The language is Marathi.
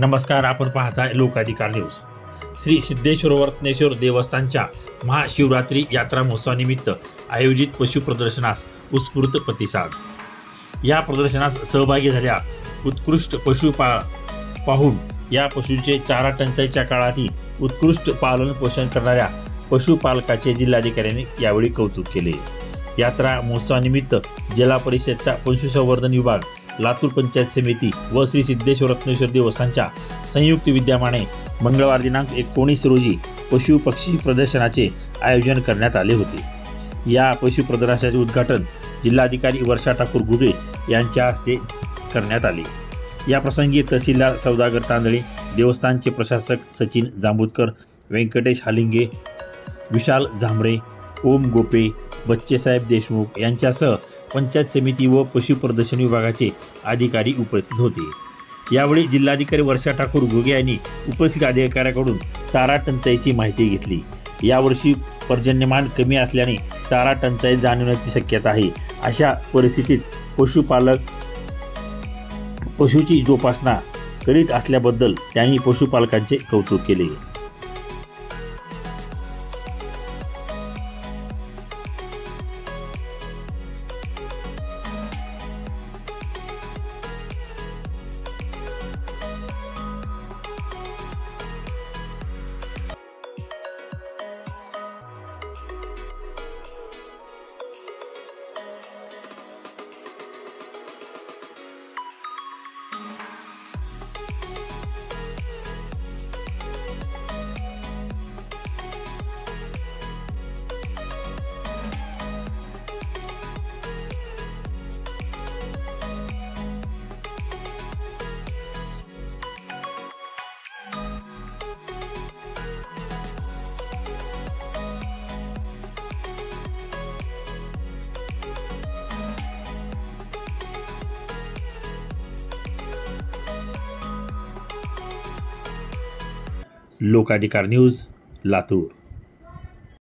नमस्कार, आपण पाहताय लोकाधिकार न्यूज। श्री सिद्धेश्वर रत्नेश्वर देवस्थानच्या महाशिवरात्री यात्रा महोत्सवानिमित्त आयोजित पशु प्रदर्शनास उत्स्फूर्त प्रतिसाद। या प्रदर्शनास सहभागी झालेल्या उत्कृष्ट पशु पाहून या पशूंचे चारा टंचाईच्या काळातही उत्कृष्ट पालन पोषण करणाऱ्या पशुपालकाचे जिल्हाधिकाऱ्यांनी यावेळी कौतुक केले। यात्रा महोत्सवानिमित्त जिल्हा परिषदचा पशुसंवर्धन विभाग, लातूर पंचायत समिती व श्री सिद्धेश्वर रत्नेश्वर देवस्थानच्या संयुक्त विद्यमाने मंगळवार दिनांक 19 रोजी पशु पक्षी प्रदर्शनाचे आयोजन करण्यात आले होते। या पशु प्रदर्शनाचे उद्घाटन जिल्हाधिकारी वर्षा ठाकूर घुगे यांच्या हस्ते करण्यात आले। या प्रसंगी तहसीलदार सौदागर तांदळे, देवस्थानचे प्रशासक सचिन जांबुदकर, व्यंकटेश हालिंगे, विशाल झांबरे, ओम गोपे, बच्चेसाहेब देशमुख यांच्यासह पंचायत समिती व पशु प्रदर्शन विभागाचे अधिकारी उपस्थित होते। यावेळी जिल्हाधिकारी वर्षा ठाकूर घुगे यांनी उपस्थित अधिकाऱ्यांकडून चारा टंचाईची माहिती घेतली। यावर्षी पर्जन्यमान कमी असल्याने चारा टंचाई जाणवण्याची शक्यता आहे। अशा परिस्थितीत पशुपालक पशुची जोपासना करीत असल्याबद्दल त्यांनी पशुपालकांचे कौतुक केले। लोकाधिकार न्यूज, लातूर।